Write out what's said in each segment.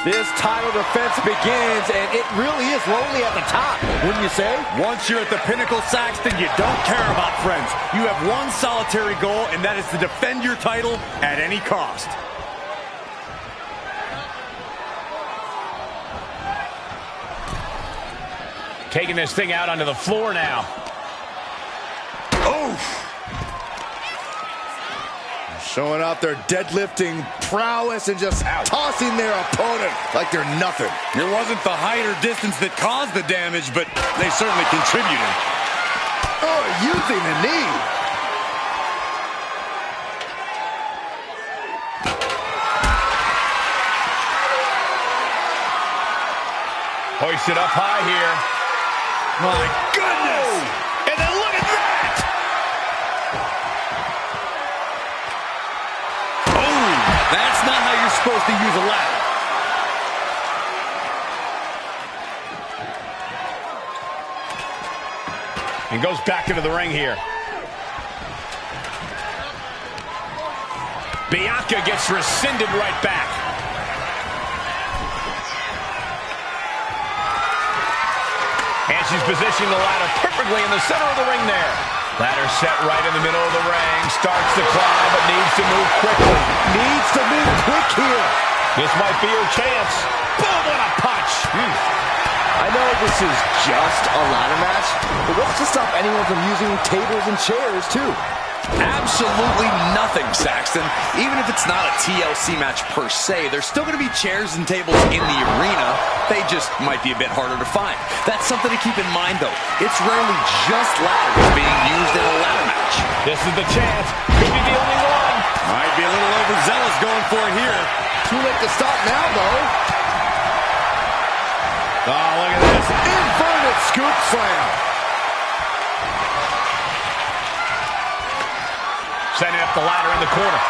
This title defense begins, and it really is lonely at the top, wouldn't you say? Once you're at the pinnacle, Saxton, you don't care about friends. You have one solitary goal, and that is to defend your title at any cost. Taking this thing out onto the floor now. Oh! Showing off their deadlifting prowess and just tossing their opponent like they're nothing. It wasn't the height or distance that caused the damage, but they certainly contributed. Oh, using the knee. Hoisted up high here. My goodness! And then look at that! Oh, that's not how you're supposed to use a ladder. And goes back into the ring here. Bianca gets rescinded right back. And she's positioning the ladder perfectly in the center of the ring there. Ladder set right in the middle of the ring. Starts to climb, but needs to move quickly. Needs to move quick here. This might be her chance. Boom, what a punch. I know this is just a ladder match, but what's to stop anyone from using tables and chairs, too? Absolutely nothing, Saxton. Even if it's not a TLC match per se, there's still going to be chairs and tables in the arena. They just might be a bit harder to find. That's something to keep in mind, though. It's rarely just ladders being used in a ladder match. This is the chance. Could be the only one. Might be a little overzealous going for it here. Too late to stop now, though. Oh, look at this. Inverted scoop slam. Setting up the ladder in the corner.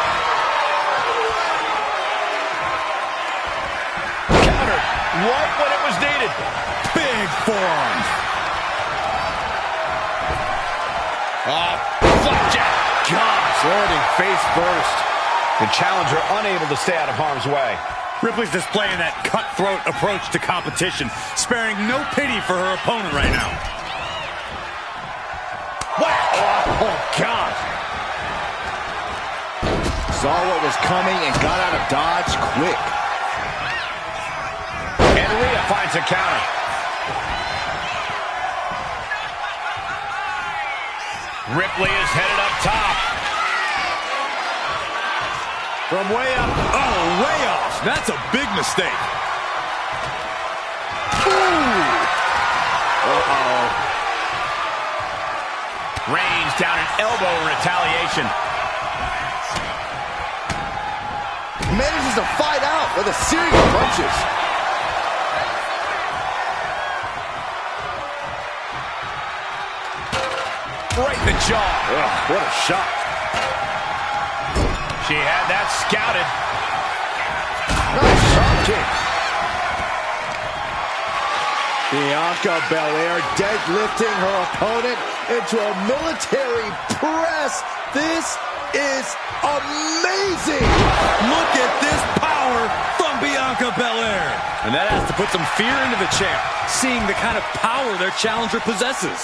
Countered right when it was needed. Big forearm. Flapjack. Gosh, landing face first. The challenger unable to stay out of harm's way. Ripley's displaying that cutthroat approach to competition, sparing no pity for her opponent right now. Wow. Oh, God. Saw what was coming and got out of dodge quick. And Rhea finds a counter. Ripley is headed up top. From way up. Oh, way off. That's a big mistake. Ooh. Uh-oh. Reigns down an elbow in retaliation. Manages to fight out with a series of punches. Right in the jaw. Ugh, what a shot. She had that scouted. Nice shot kick. Bianca Belair deadlifting her opponent into a military press. This is amazing. Look at this power from Bianca Belair. And that has to put some fear into the champ, seeing the kind of power their challenger possesses.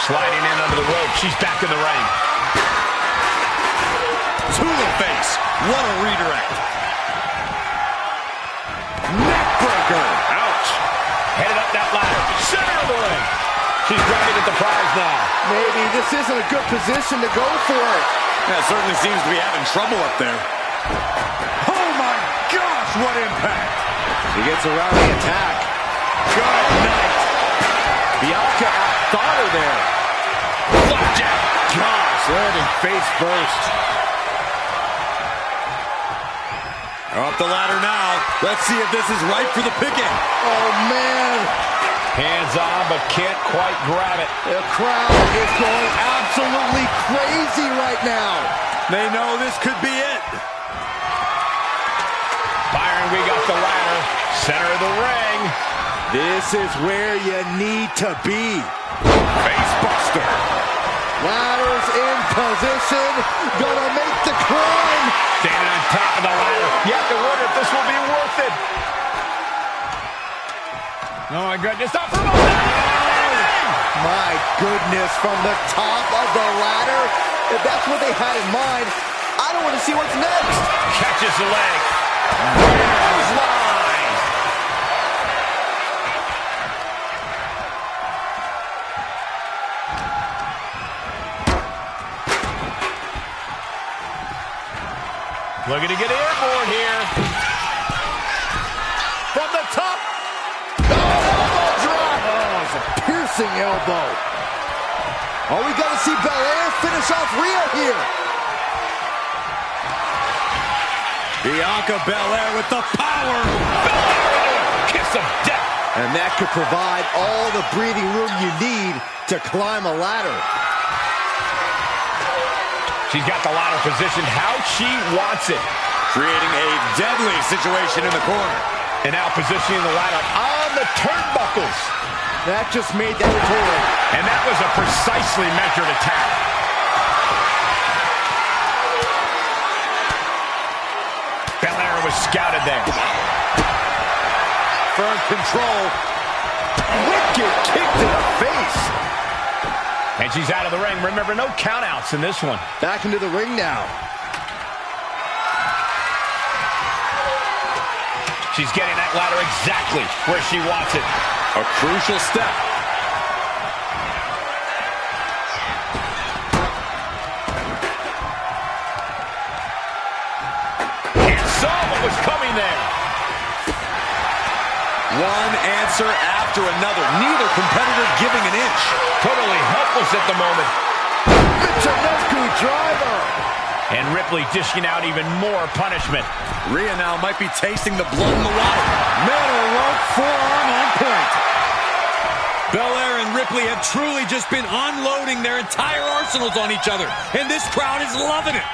Sliding in under the rope. She's back in the ring. To the face. What a redirect. Neckbreaker. Ouch. Headed up that ladder. Center of the ring. She's grabbing at the prize now. Maybe this isn't a good position to go for it. That certainly seems to be having trouble up there. Oh my gosh, what impact. He gets around the attack. Good night. Bianca outthought her there. Flapjack. Gosh, landing face first. Up the ladder now. Let's see if this is right for the picking. Oh, man. Hands on, but can't quite grab it. The crowd is going absolutely crazy right now. They know this could be it. Byron, we got the ladder. Center of the ring. This is where you need to be. Face buster. Ladders in position. Gonna make the climb. Standing on top of the ladder. You have to wonder if this will be worth it. Oh, my goodness. Up from My goodness, from the top of the ladder. If that's what they had in mind, I don't want to see what's next. catches the leg. Clothesline. Looking to get airborne here. From the top. Oh, elbow drop. Oh, it's a piercing elbow. Oh, we got to see Belair finish off Rhea here. Bianca Belair with the power. Belair, kiss of death. And that could provide all the breathing room you need to climb a ladder. She's got the ladder positioned how she wants it. Creating a deadly situation in the corner. And now positioning the ladder on the turnbuckles. That just made that total. And that was a precisely measured attack. Belair was scouted there. Firm control. Wicked kick to the face. And she's out of the ring. Remember, no countouts in this one. Back into the ring now. She's getting that ladder exactly where she wants it. A crucial step. And saw what was coming there. One answer after another. Neither competitor giving an inch. Totally helpless at the moment. Michinoku driver. And Ripley dishing out even more punishment. Rhea now might be tasting the blood in the water. Metal rope forearm on point. Belair and Ripley have truly just been unloading their entire arsenals on each other. And this crowd is loving it.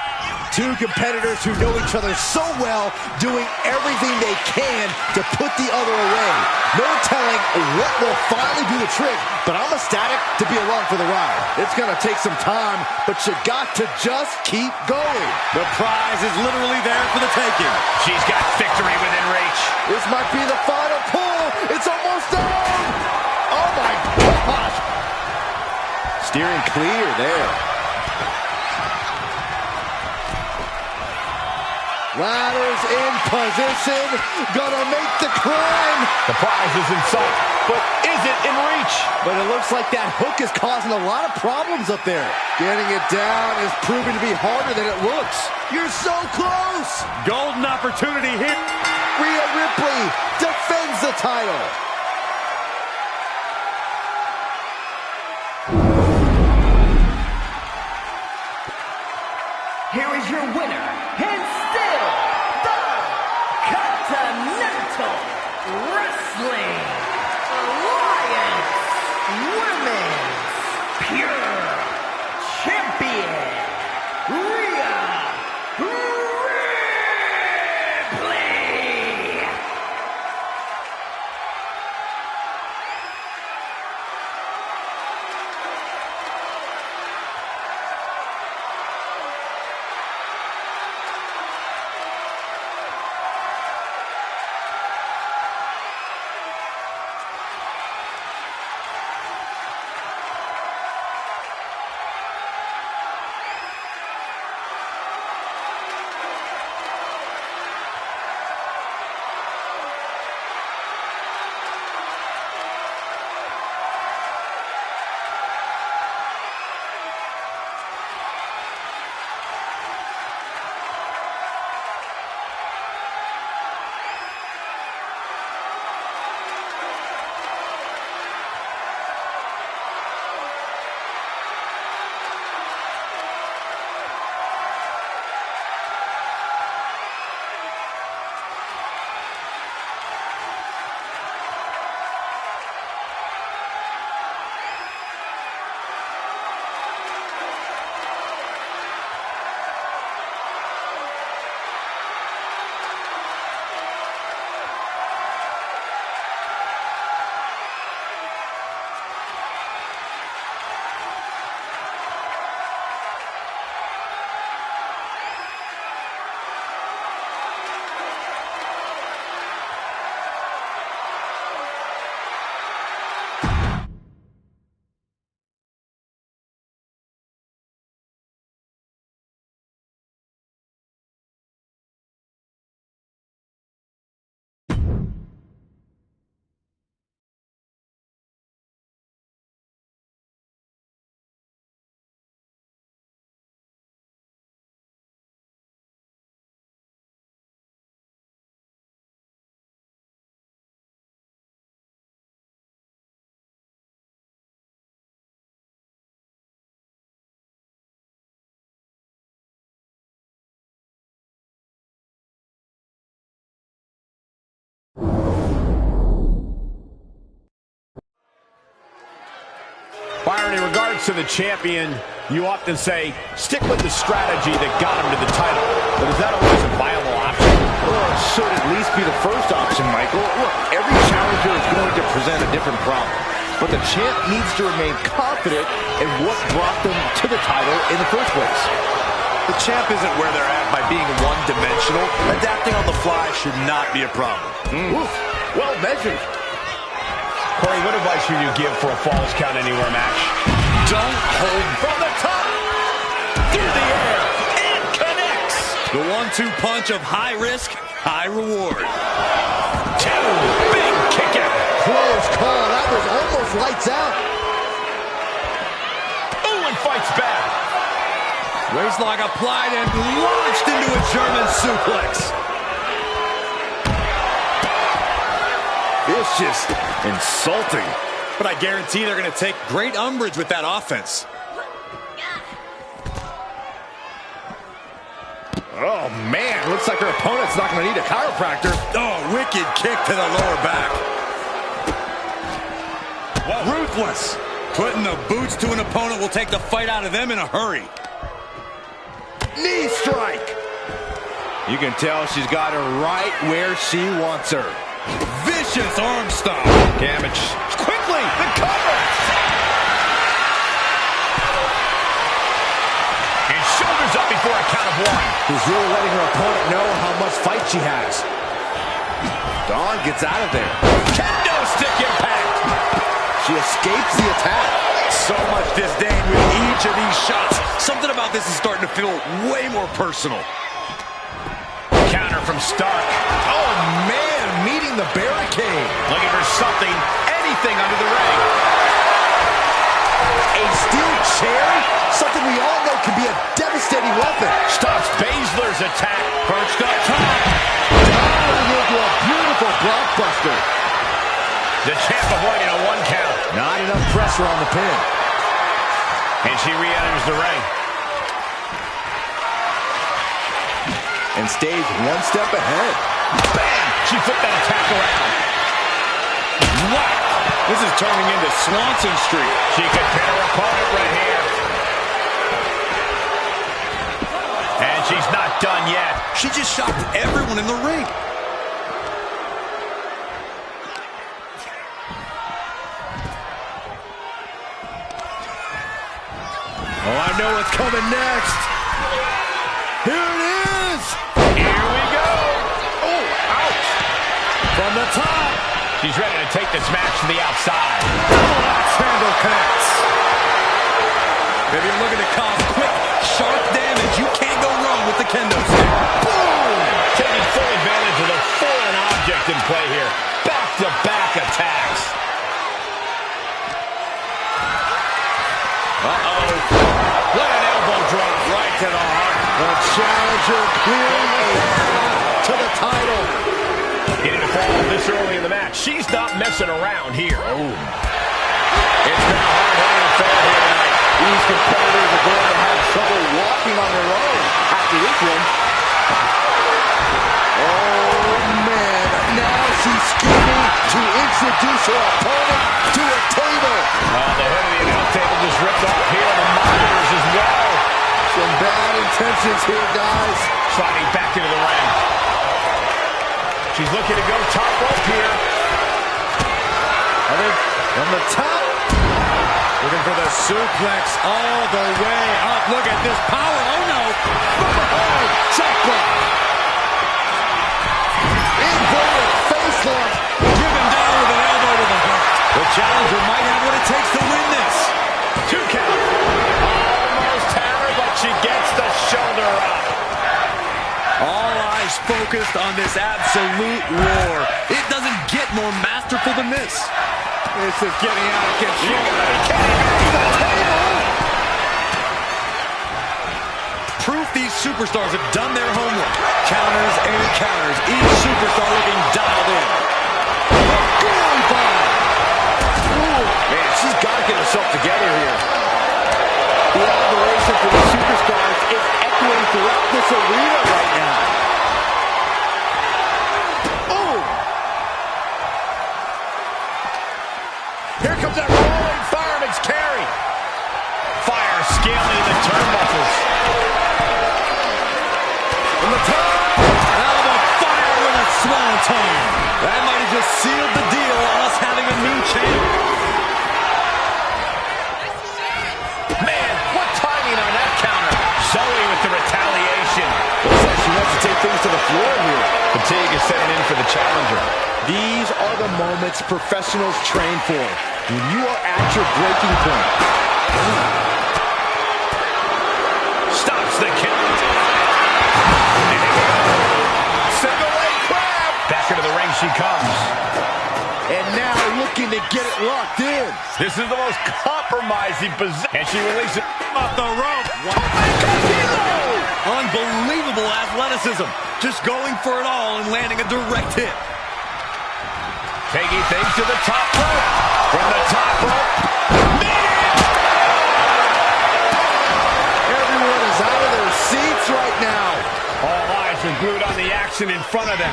Two competitors who know each other so well, doing everything they can to put the other away. No telling what will finally do the trick, but I'm ecstatic to be along for the ride. It's going to take some time, but you got to just keep going. The prize is literally there for the taking. She's got victory within reach. This might be the final pull. It's almost done. Oh, my gosh. Steering clear there. Ladders in position, gonna make the climb. The prize is in sight, but is it in reach? But it looks like that hook is causing a lot of problems up there. Getting it down is proving to be harder than it looks. You're so close. Golden opportunity here. Rhea Ripley defends the title. Here is your winner, and still the Continental Wrestling Alliance Women's Pure Champion, Rhea Ripley. Byron, in regards to the champion, you often say, stick with the strategy that got him to the title. But is that always a viable option? Well, it should at least be the first option, Michael. Look, every challenger is going to present a different problem. But the champ needs to remain confident in what brought them to the title in the first place. The champ isn't where they're at by being one-dimensional. Adapting on the fly should not be a problem. Oof, well measured. Corey, what advice would you give for a Falls Count Anywhere match? Don't hold From the top, through the air, and connects. The 1-2 punch of high risk, high reward. two, big kick out. Close call. That was almost lights out. Ooh, and fights back. Waistlock applied and launched into a German suplex. Vicious, insulting. But I guarantee they're going to take great umbrage with that offense. Oh, man, looks like her opponent's not going to need a chiropractor. Oh, wicked kick to the lower back. Ruthless. Putting the boots to an opponent will take the fight out of them in a hurry. Knee strike. You can tell she's got her right where she wants her. Vicious arm stomp. Damage. Quickly, the cover. And shoulders up before a count of one. She's really letting her opponent know how much fight she has. Dawn gets out of there. Kendo stick impact. She escapes the attack. So much disdain with each of these shots. Something about this is starting to feel way more personal. Counter from Stark. Oh, man, meeting the barricade. Looking for something, anything under the ring. A steel chair? Something we all know can be a devastating weapon. Stops Baszler's attack. Perched up top. Turning into a beautiful blockbuster. The champ avoiding a 1 count. Not enough pressure on the pin. And she re-enters the ring. And stays one step ahead. Bam! She flipped that attack around. Wow! This is turning into Swanson Street. She could pin her opponent right here. And she's not done yet. She just shocked everyone in the ring. Oh, I know what's coming next. Here it is. Here we go. Oh, ouch. From the top. She's ready to take this match to the outside. Handle connects. If you're looking to cause quick, sharp damage, you can't go wrong with the kendo stick. Boom! Taking full advantage of the foreign object in play here. Back-to-back attacks. Uh-oh. What an elbow drop right to the heart. The challenger clearing a path to the title. Getting a fall this early in the match. She's not messing around here. Oh. It's been a hard-hitting affair here tonight. These competitors are going to have trouble walking on their own after this one. Oh, man. Now she's scheming to introduce her opponent to a table. The head of the announce table just ripped off here on the monitors as well. Some bad intentions here, guys. Sliding back into the ring. She's looking to go top rope here. I think from the top. Looking for the suplex all the way up. Look at this power. Oh, no. From behind. Chop block. Inverted face lock. Driven down with an elbow to the heart. The challenger might have what it takes to win this. 2 count. Almost had her, but she gets the shoulder up. All eyes focused on this absolute war. It doesn't get more masterful than this. This is getting out of control. You gotta be kidding me. Proof these superstars have done their homework. Counters and counters. Each superstar looking dialed in. Going by. Ooh, man, she's got to get herself together here. The admiration for the superstars is echoing throughout this arena right now. Oh! Here comes that rolling fireman's carry. things to the floor here. Fatigue is setting in for the challenger. These are the moments professionals train for. When you are at your breaking point. Stops the count. Single leg crab. Back into the ring she comes. And now looking to get it locked in. This is the most compromising position. And she releases it off the rope. Unbelievable athleticism. Just going for it all and landing a direct hit. Taking things to the top rope. From the top rope. Everyone is out of their seats right now. All eyes are glued on the action in front of them.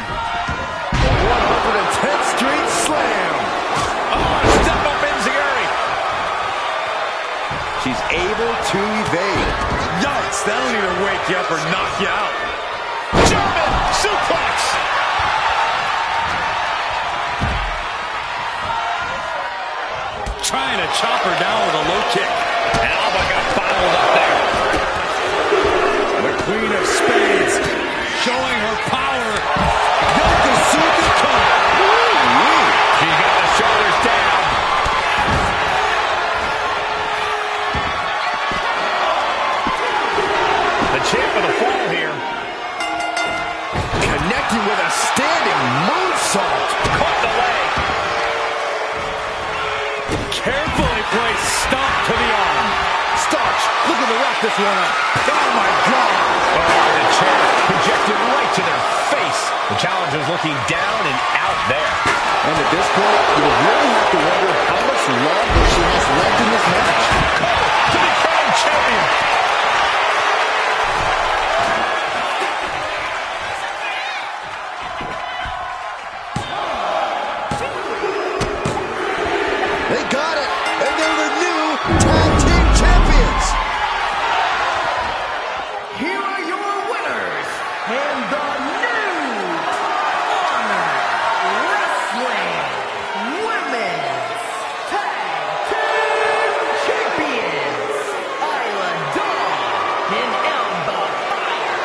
110th Street Slam. Oh, step up Enziguri. She's able to evade. Yikes, that'll either wake you up or knock you out. German suplex. Trying to chop her down with a low kick. And Alba got fouled up there. The Queen of Spades Showing her power. Yokozuna. She got the shoulders down. The champ of the fall here. Connecting with a standing moonsault. Caught the leg. Carefully placed stomp to the arm. Starch looking to wrap this one up. Oh my God. Oh, the champ projected right to their face. The challenger's looking down and out there. And at this point, you really have to wonder how much longer she has left in this match. To become champion. They got it, and they're the new tag team champions. Here are your winners and the new Honor Wrestling Women's Tag Team Champions, Isla Dawn and Elba Fire,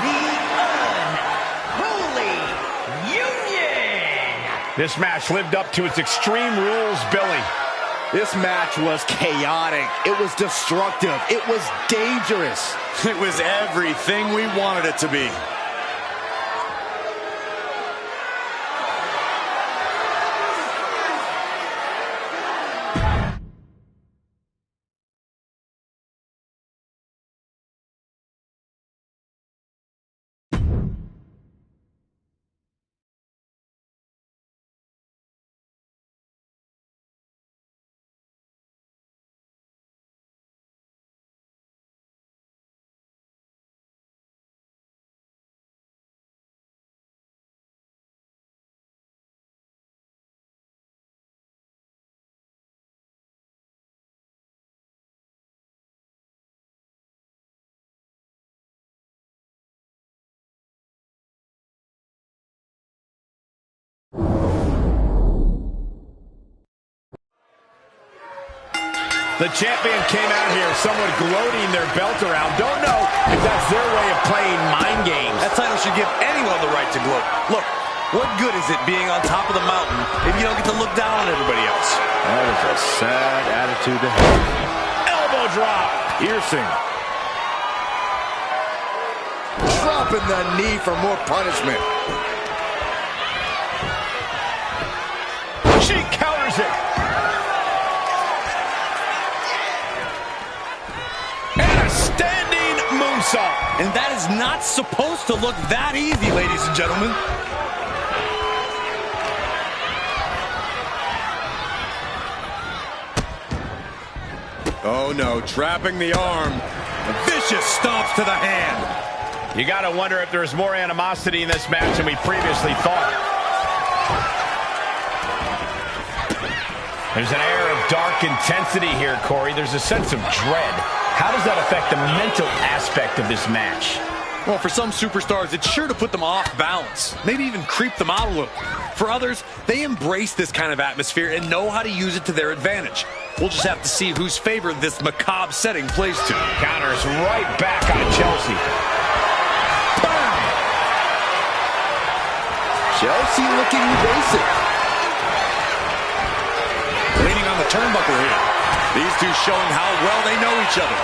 the Unholy Union. This match lived up to its Extreme Rules billing. This match was chaotic. It was destructive. It was dangerous. It was everything we wanted it to be. The champion came out here somewhat gloating their belt around. Don't know if that's their way of playing mind games. That title should give anyone the right to gloat. Look, what good is it being on top of the mountain if you don't get to look down on everybody else? That is a sad attitude to have. Elbow drop. Piercing. Dropping the knee for more punishment. She counters it. And a standing moonsault. And that is not supposed to look that easy, ladies and gentlemen. Oh no, trapping the arm. A vicious stomps to the hand. You gotta wonder if there's more animosity in this match than we previously thought. There's an air of dark intensity here, Corey. There's a sense of dread. How does that affect the mental aspect of this match? Well, for some superstars, it's sure to put them off balance. Maybe even creep them out a little. For others, they embrace this kind of atmosphere and know how to use it to their advantage. We'll just have to see whose favor this macabre setting plays to. Counters right back on Chelsea. Bam! Chelsea looking evasive. Leaning on the turnbuckle here. These two showing how well they know each other.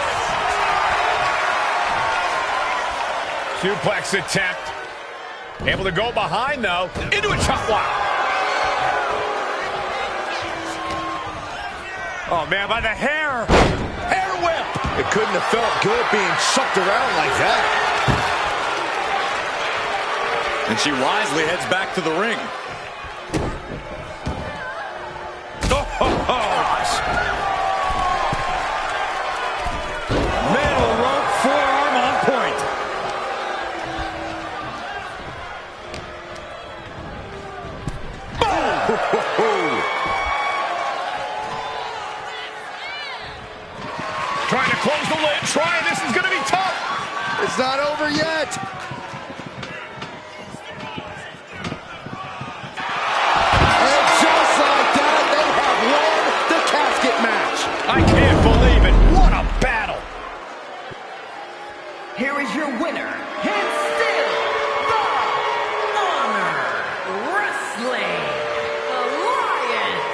Suplex attempt. Able to go behind, though. Into a chop block. Oh, man, by the hair. Hair whip. It couldn't have felt good being chucked around like that. And she wisely heads back to the ring. Metal rope forearm on point. Trying to close the lid. This is going to be tough. It's not over yet. And just like that, they have won the casket match. I can't believe it. What a battle. Here is your winner, and still the Honor Wrestling Alliance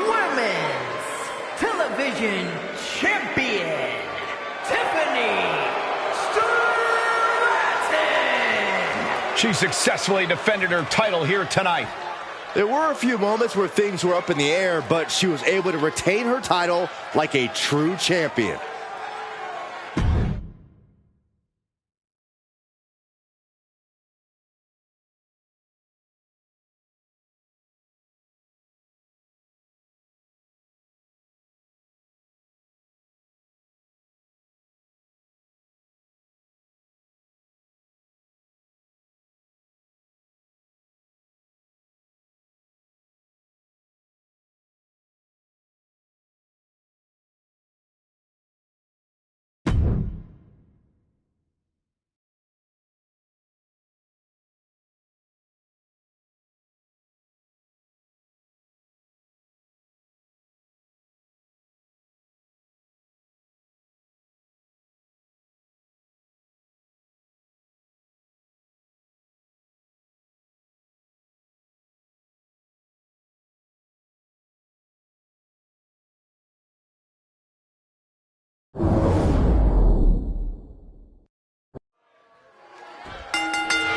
Women's Television Champion, Tiffany Stratton. She successfully defended her title here tonight. There were a few moments where things were up in the air, but she was able to retain her title like a true champion.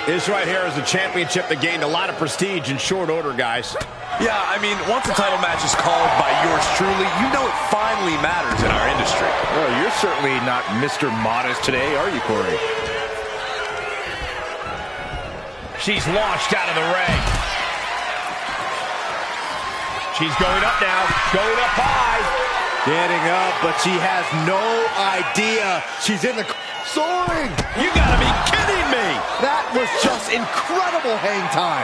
This right here is a championship that gained a lot of prestige in short order, guys. Yeah, I mean, once a title match is called by yours truly, you know it finally matters in our industry. Well, you're certainly not Mr. Modest today, are you, Corey? She's launched out of the ring. She's going up now, going up high. Getting up, but she has no idea she's in the... Soaring! You gotta be kidding me! That was just incredible hang time.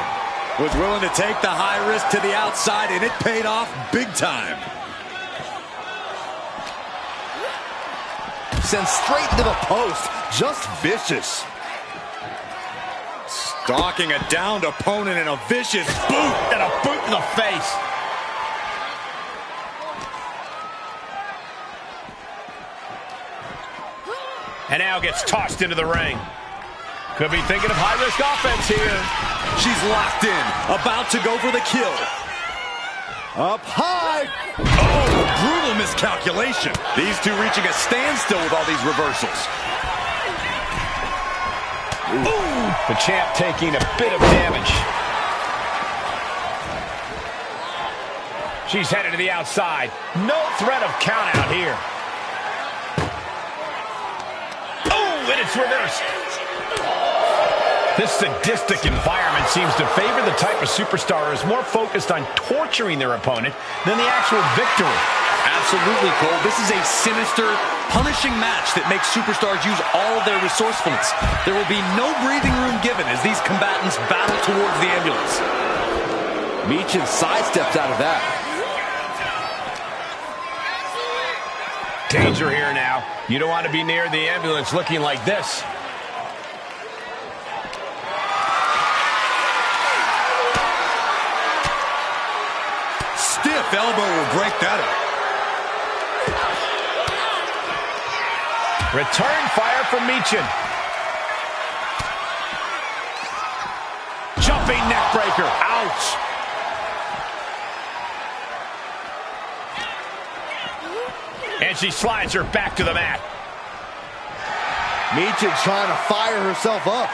Was willing to take the high risk to the outside, and it paid off big time. Sent straight into the post. Just vicious. Stalking a downed opponent and a vicious boot. And a boot in the face. And now gets tossed into the ring. Could be thinking of high-risk offense here. She's locked in, about to go for the kill. Up high. Oh, brutal miscalculation. These two reaching a standstill with all these reversals. Ooh, the champ taking a bit of damage. She's headed to the outside. No threat of count out here. And it's reversed. This sadistic environment seems to favor the type of superstar who is more focused on torturing their opponent than the actual victory. Absolutely, Cole. This is a sinister, punishing match that makes superstars use all of their resourcefulness. There will be no breathing room given as these combatants battle towards the ambulance. Meechin sidesteps out of that. Danger here now. You don't want to be near the ambulance looking like this. Stiff elbow will break that up. Return fire from Meechin. Jump jumping neck breaker. Ouch. And she slides her back to the mat. Michin trying to fire herself up.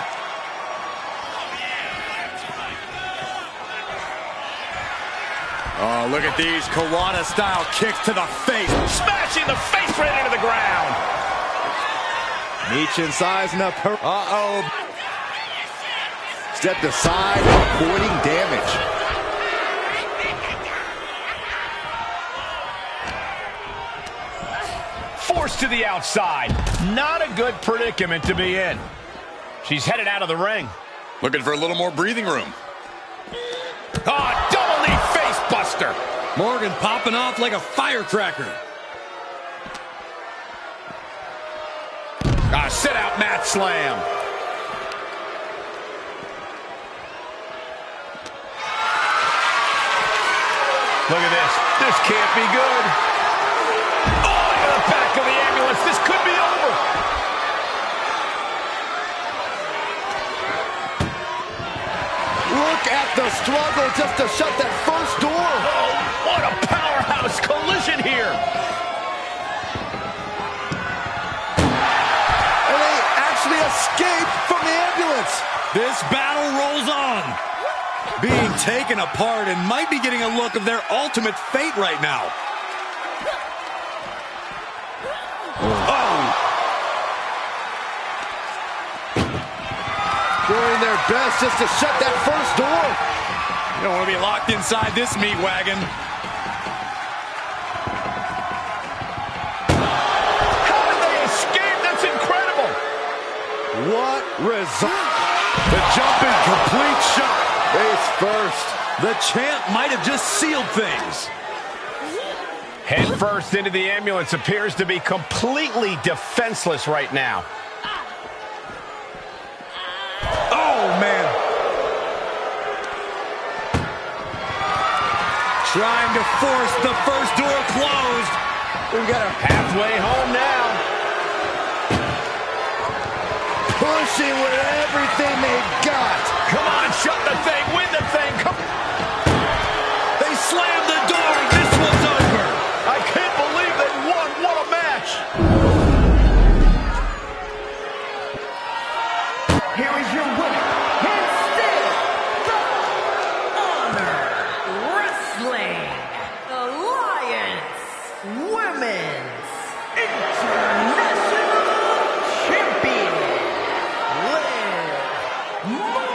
Oh, look at these Kawada-style kicks to the face. Smashing the face right into the ground. Michin sizing up her. Uh-oh. Stepped aside, avoiding damage. Forced to the outside. Not a good predicament to be in. She's headed out of the ring. Looking for a little more breathing room. Oh, double knee face buster. Morgan popping off like a firecracker. Sit out mat slam. Look at this. This can't be good. Oh, into the back of the ambulance. This could be over. Look at the struggle just to shut that first door. Oh, what a powerhouse collision here. And they actually escaped from the ambulance. This battle rolls on. Being taken apart and might be getting a look of their ultimate fate right now. Oh! Doing their best just to shut that first door. You don't want to be locked inside this meat wagon. How did they escape? That's incredible. What result? The jumping complete shot. Face first. The champ might have just sealed things. Head first into the ambulance, appears to be completely defenseless right now. Oh, man. Trying to force the first door closed. We've got a Halfway home now. pushing with everything they've got. Come on, shut the thing, win the thing. Come. They slammed the door. This one's over. I can't believe they won. What a match. Here is your winner, and still the Honor Wrestling Alliance Women's International Champion, Liv Morgan.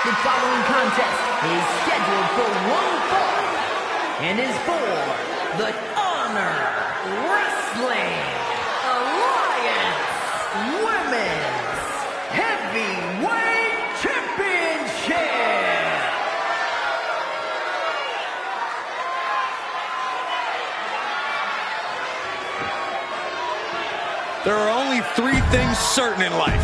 The following contest is scheduled for one fall and is for the Honor Wrestling Alliance Women's Heavyweight Championship. thing's certain in life.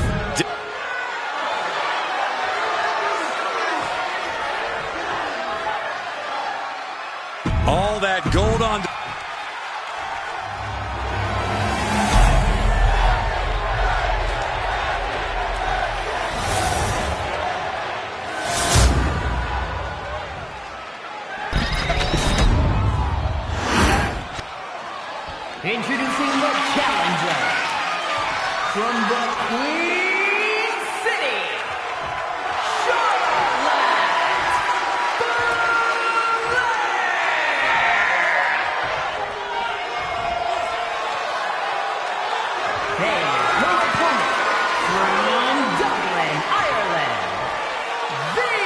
All that gold on... Introducing the challenger from the Queen City, Charlotte Flair. And her opponent from Dublin, Ireland, the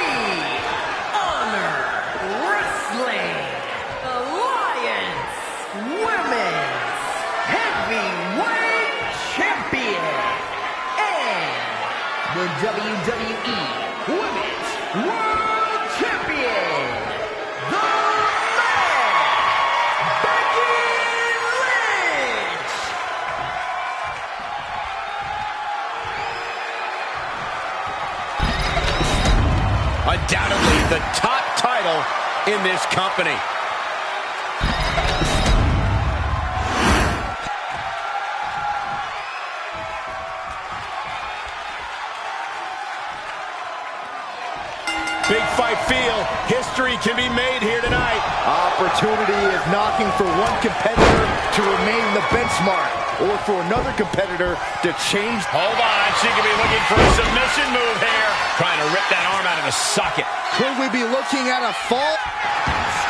Honor Wrestling Alliance Women's Heavyweight Champion and the WWE Women's World Champion, the man, Becky Lynch. Undoubtedly the top title in this company. Big fight feel. History can be made here tonight. Opportunity is knocking for one competitor to remain the benchmark, or for another competitor to change. Hold on, she could be looking for a submission move here. Trying to rip that arm out of the socket. Could we be looking at a fall?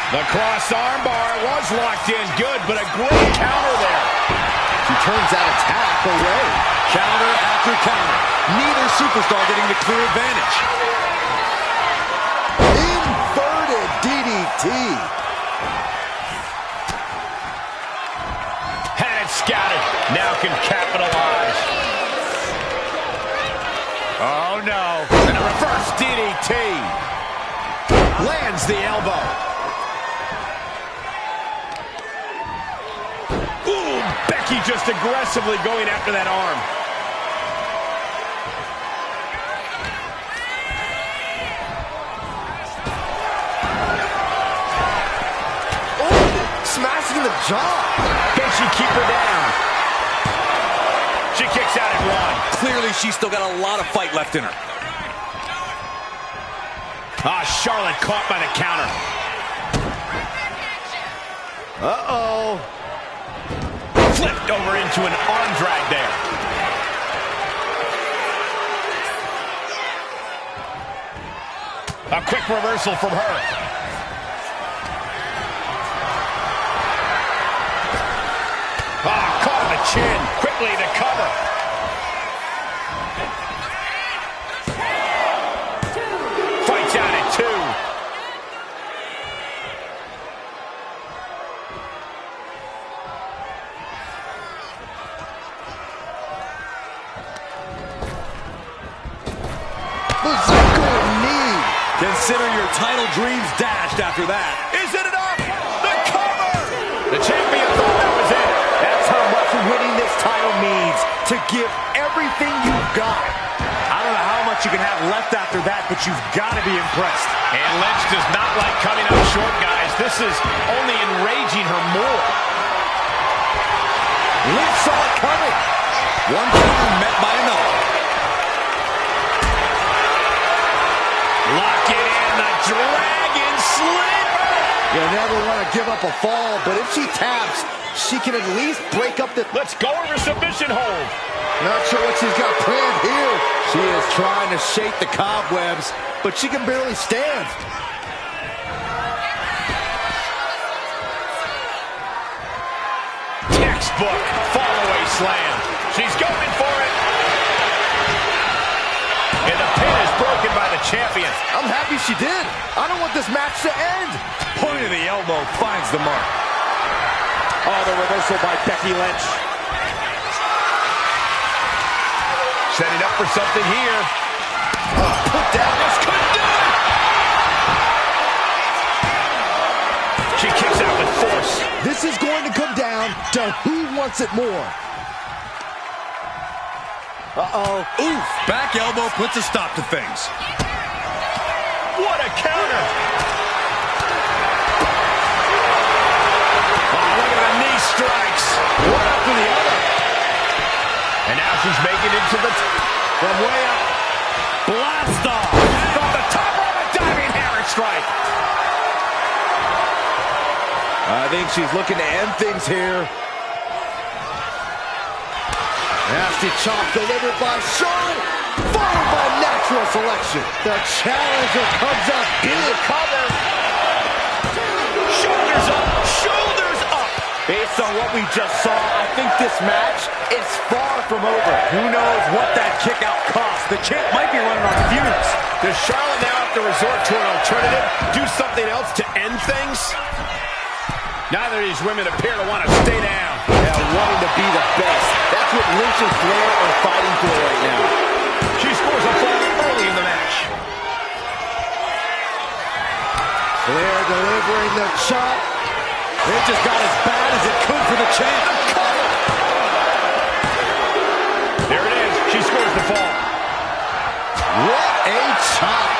The cross arm bar was locked in good, but a great counter there. She turns that attack away. Counter after counter. Neither superstar getting the clear advantage. Inverted DDT. Had it scouted. Now can capitalize. Oh no. And a reverse DDT. Lands the elbow. Ooh, Becky just aggressively going after that arm. Smashing the jaw. Can she keep her down? She kicks out at one. Clearly, she's still got a lot of fight left in her. Ah, Charlotte caught by the counter. Uh-oh. Flipped over into an arm drag there. A quick reversal from her. Ah, caught on the chin. Quickly to cover. Fights out at two. Berserker knee. Consider your title dreams dashed after that. Is it enough? The cover! The champion thought that was it. That's how much winning this title means. To give everything you've got. I don't know how much you can have left after that, but you've got to be impressed. And Lynch does not like coming up short, guys. This is only enraging her more. Lynch saw it coming. One counter met by another. Lock it in, the Dragon Slam. You never want to give up a fall, but if she taps, she can at least break up the... Let's go over submission hold. Not sure what she's got planned here. She is trying to shake the cobwebs, but she can barely stand. Textbook fall-away slam. She's going for it. And the pin is broken by the champion. I'm happy she did. I don't want this match to end. Point of the elbow finds the mark. Oh, the reversal by Becky Lynch. Setting up for something here. Put down. This could do it. She kicks out with force. This is going to come down to who wants it more. Uh-oh. Oof, back elbow puts a stop to things. What a counter! Oh, look at the knee strikes. One after the other. And now she's making it to the From way up. Blast off. From the top of a diving hammer strike. I think she's looking to end things here. Nasty chop delivered by Charlotte, followed by natural selection. The challenger comes up big. Cover. shoulders up, shoulders up. Based on what we just saw, I think this match is far from over. Who knows what that kick out cost? The champ might be running on fumes. Does Charlotte now have to resort to an alternative? Do something else to end things? Neither of these women appear to want to stay down. Yeah, wanting to be the best. That's what Lynch and Flair are fighting for right now. She scores a fall early in the match. Flair delivering the chop. It just got as bad as it could for the champ. There it is. She scores the fall. What a chop.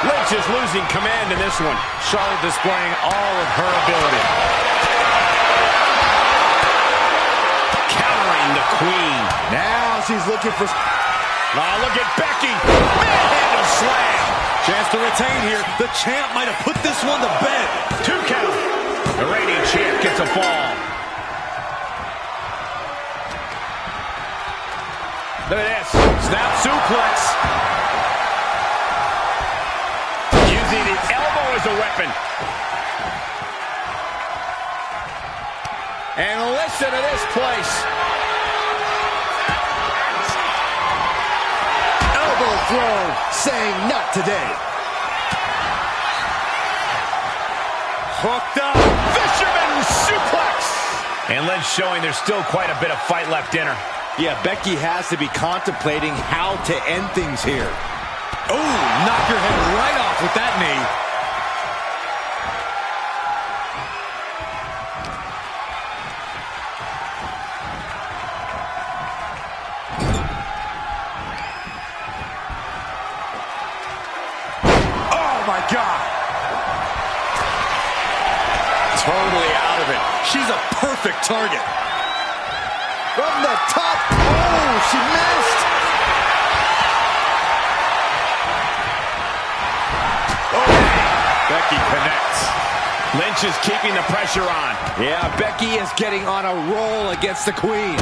Lynch is losing command in this one. Charlotte displaying all of her ability. Countering the queen. Now she's looking for... Oh, look at Becky. Manhandle slam. Chance to retain here. The champ might have put this one to bed. 2 count. The reigning champ gets a fall. Look at this. Snap suplex. Using the elbow as a weapon. And listen to this place. Elbow throw, saying not today. Hooked up. Fisherman suplex. And Lynch showing there's still quite a bit of fight left in her. Yeah, Becky has to be contemplating how to end things here. Oh, knock your head right off with that knee. Oh, my God. Totally out of it. She's a perfect target. From the top. Oh, she missed. Becky connects. Lynch is keeping the pressure on. Yeah, Becky is getting on a roll against the queen.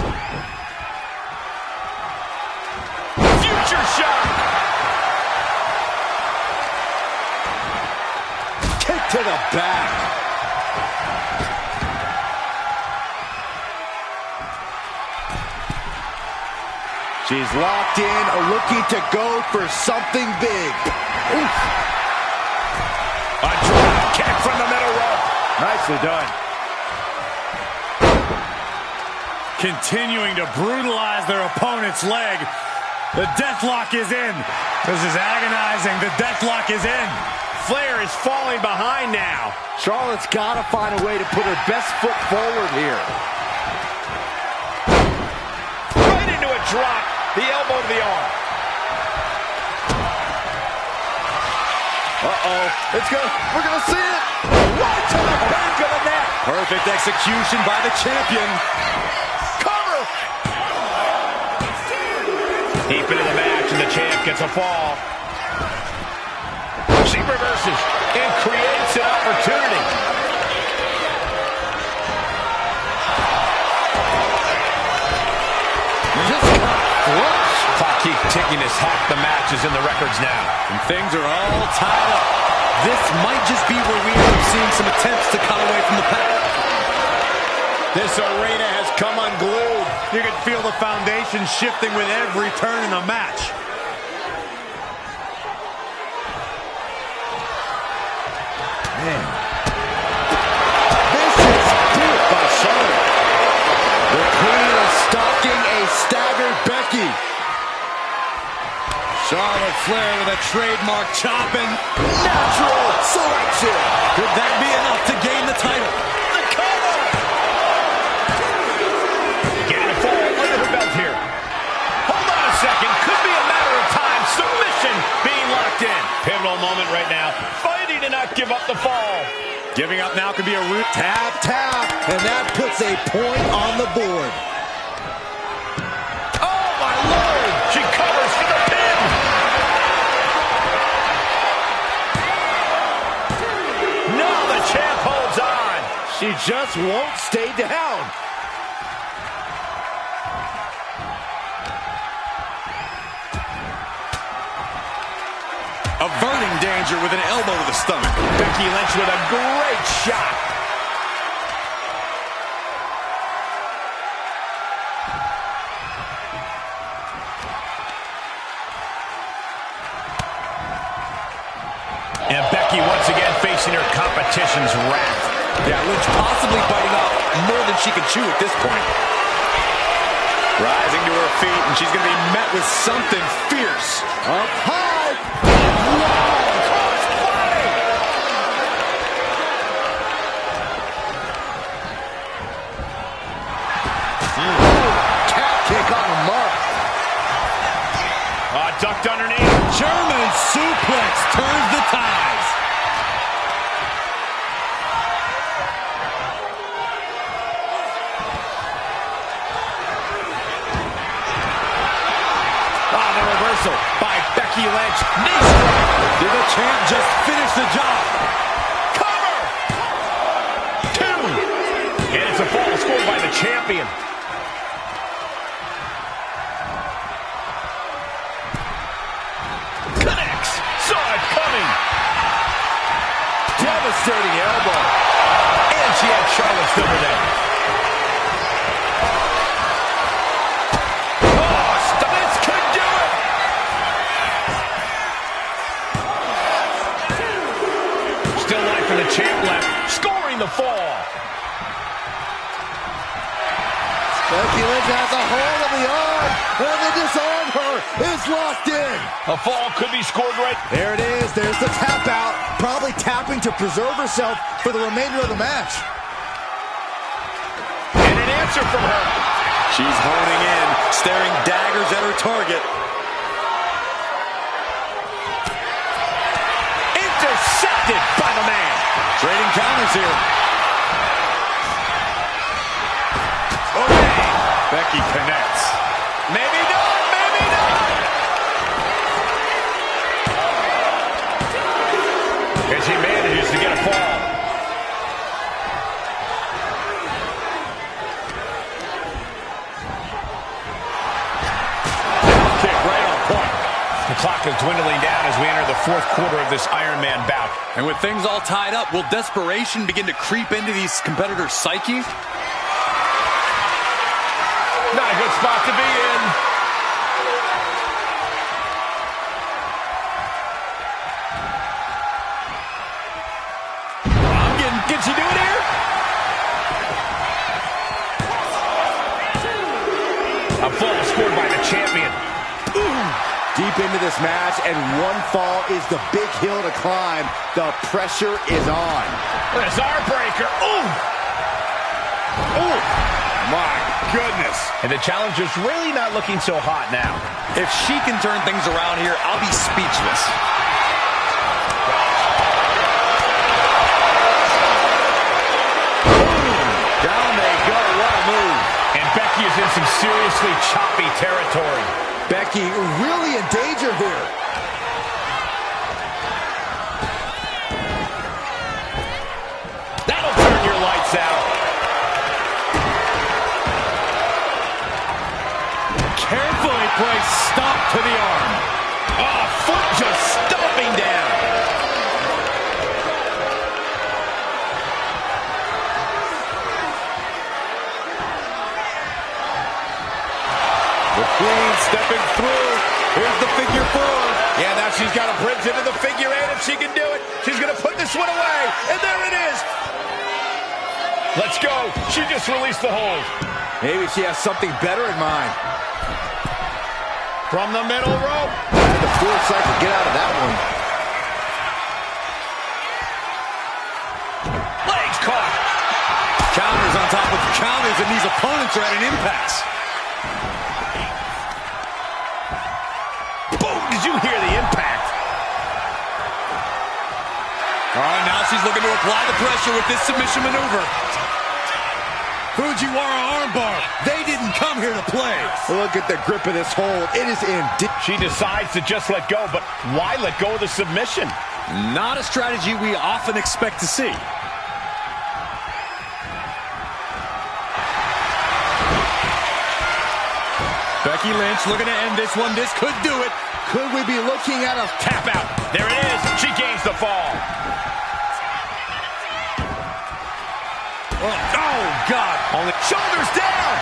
Future shock. Kick to the back. She's locked in, looking to go for something big. Oof. A drop kick from the middle rope. Nicely done. Continuing to brutalize their opponent's leg. The deathlock is in. This is agonizing. The deathlock is in. Flair is falling behind now. Charlotte's got to find a way to put her best foot forward here. Right into a drop. The elbow to the arm. Uh-oh. We're gonna see it. Right to the back of the neck. Perfect execution by the champion. Cover. Deep into the match, and the champ gets a fall. She reverses and creates an opportunity. Just got flush. Clock keeps ticking as half the match is in the records now. And things are all tied up. This might just be where we end up seeing some attempts to cut away from the pack. This arena has come unglued. You can feel the foundation shifting with every turn in the match. Man. Vicious boot by Charlotte. The queen is stalking a staggered Becky. Charlotte Flair with a trademark chopping. Natural selection. Could that be enough to gain the title? The cover. Getting a fall under her belt here. Hold on a second. Pivotal moment right now. Fighting to not give up the fall. Giving up now could be a root. Tap, tap, and that puts a point on the board. Oh, my Lord! She covers for the pin! No, the champ holds on. She just won't stay down. Averting danger with an elbow to the stomach. Becky Lynch with a great shot. And Becky once again facing her competition's wrath. Yeah, Lynch possibly biting off more than she can chew at this point. Rising to her feet, and she's going to be met with something fierce. Up high. Ducked underneath. German suplex turns the tides. The reversal by Becky Lynch. Knee strike. Did the champ just finish the job? Cover. 2. And it's a fall scored by the champion. Devastating elbow. And she had Charlotte's number down. Oh, this could do it. Still life for the champ left. Scoring the fall. Becky Lynch has a hold of the arm. And the disarm her is locked in. A fall could be scored right. There it is. There's the tap out. Probably tapping to preserve herself for the remainder of the match. And an answer from her. She's honing in, staring daggers at her target. Intercepted by the man. Trading counters here. Okay. Becky connects. Maybe not, maybe not. And she manages to get a fall. Kick right on point. The clock is dwindling down as we enter the 4th quarter of this Iron Man bout. And with things all tied up, will desperation begin to creep into these competitors' psyche? Not a good spot to be in. Can she do it here? A fall scored by the champion. Deep into this match, and one fall is the big hill to climb. The pressure is on. There's our breaker. Ooh! Ooh! My goodness. And the challenger's really not looking so hot now. If she can turn things around here, I'll be speechless. Down they go. What a move. And Becky is in some seriously choppy territory. Becky really in danger here. That'll turn your lights out. Carefully placed stomp to the arm. Oh, foot just stomping down. The Queen stepping through. Here's the figure 4. Yeah, now she's got to bridge into the figure 8 if she can do it. She's going to put this one away. And there it is. Let's go. She just released the hold. Maybe she has something better in mind. From the middle rope. Had the foresight to get out of that one. Legs caught. Counters on top of counters, and these opponents are at an impasse. Boom! Did you hear the impact? she's looking to apply the pressure with this submission maneuver. Fujiwara armbar. They didn't come here to play. Look at the grip of this hold. It is in. She decides to just let go, but why let go of the submission? Not a strategy we often expect to see. Becky Lynch looking to end this one. This could do it. Could we be looking at a Tap out. There it is. She gains the fall. Oh, God. Only shoulders down?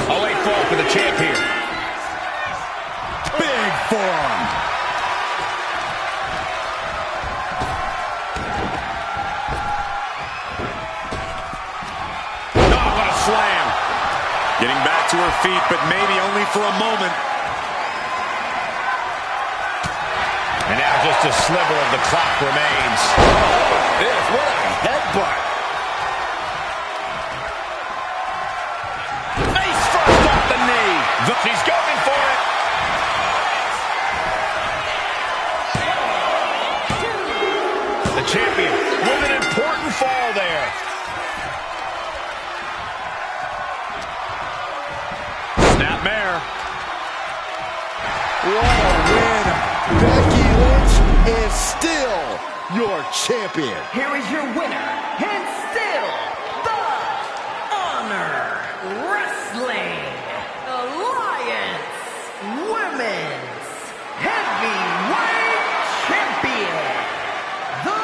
A late fall for the champ here. Big forearm. Oh, what a slam. Getting back to her feet, but maybe only for a moment. And now just a sliver of the clock remains. This, what a headbutt. Face first off the knee. She's going for it. The champion with an important fall there. Snapmare. What a win. Becky Lynch is still your champion. Here is your winner, and still the Honor Wrestling Alliance Women's Heavyweight Champion, the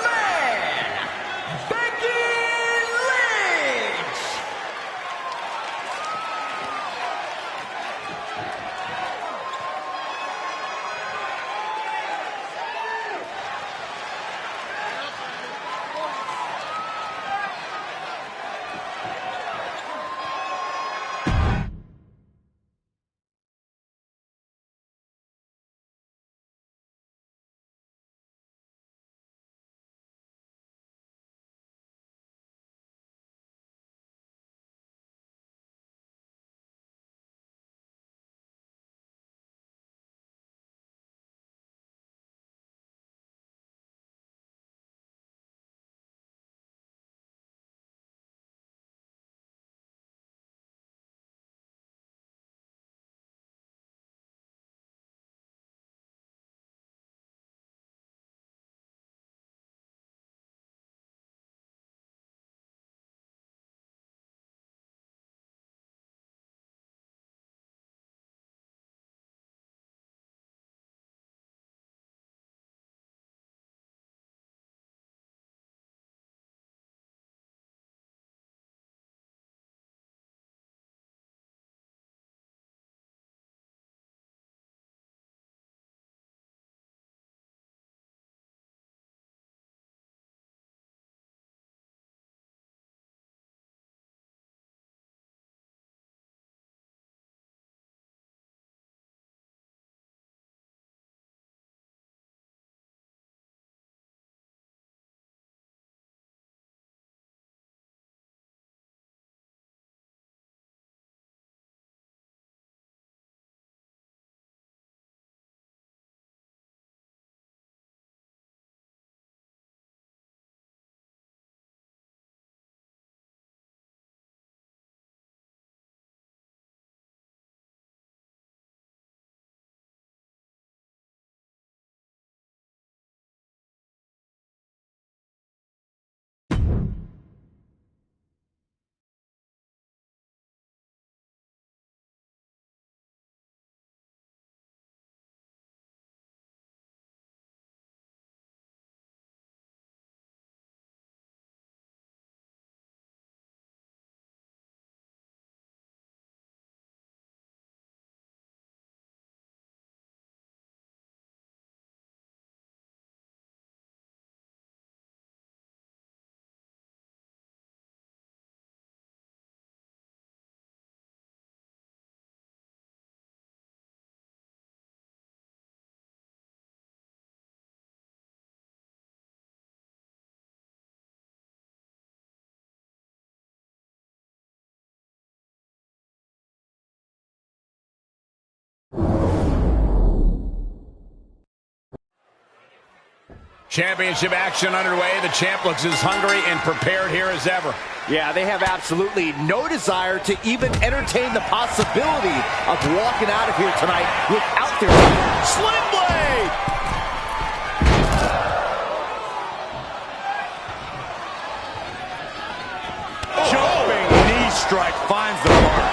Man, Becky Lynch. Championship action underway. The champ looks as hungry and prepared here as ever. Yeah, they have absolutely no desire to even entertain the possibility of walking out of here tonight without their Sling Blade! Jumping knee strike finds the mark.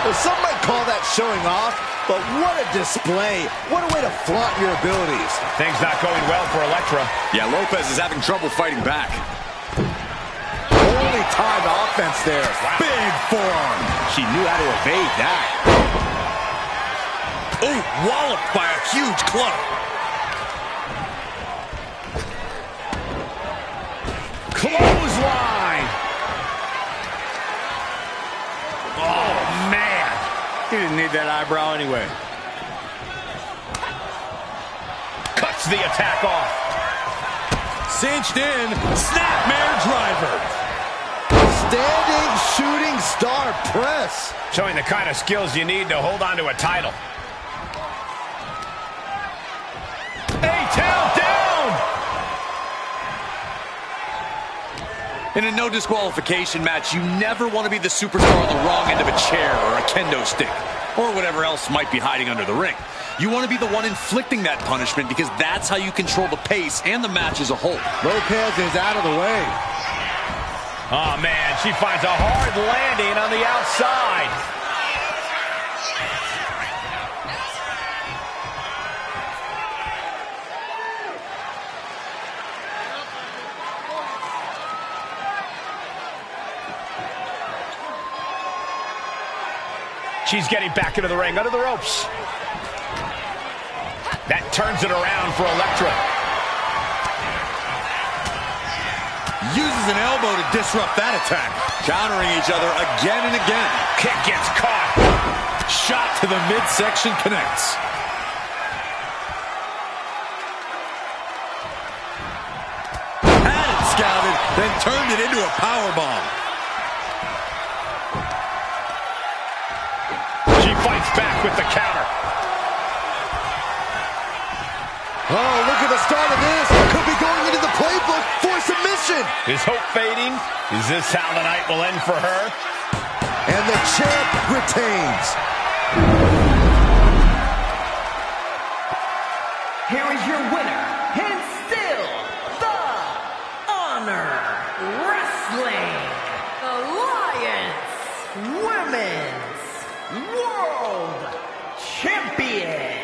Well, some might call that showing off, but what a display. What a way to flaunt your abilities. Things not going well for Elektra. Yeah, Lopez is having trouble fighting back. Holy timed offense there. Wow. Big forearm. She knew how to evade that. Oh, walloped by a huge club. Clothesline. Oh, man. He didn't need that eyebrow anyway. Cuts the attack off. Cinched in, snapmare driver. Standing shooting star press. Showing the kind of skills you need to hold on to a title. A-tail down! In a no disqualification match, you never want to be the superstar on the wrong end of a chair or a kendo stick, or whatever else might be hiding under the ring. You want to be the one inflicting that punishment because that's how you control the pace and the match as a whole. Lopez is out of the way. Oh, man, she finds a hard landing on the outside. She's getting back into the ring, under the ropes. That turns it around for Elektra. Uses an elbow to disrupt that attack. Countering each other again and again. Kick gets caught. Shot to the midsection connects. Had it scouted, then turned it into a powerbomb. She fights back with the counter. Oh, look at the start of this. Could be going into the playbook for submission. Is hope fading? Is this how the night will end for her? And the champ retains. Here is your winner, and still the Honor Wrestling Alliance Women's World Champion,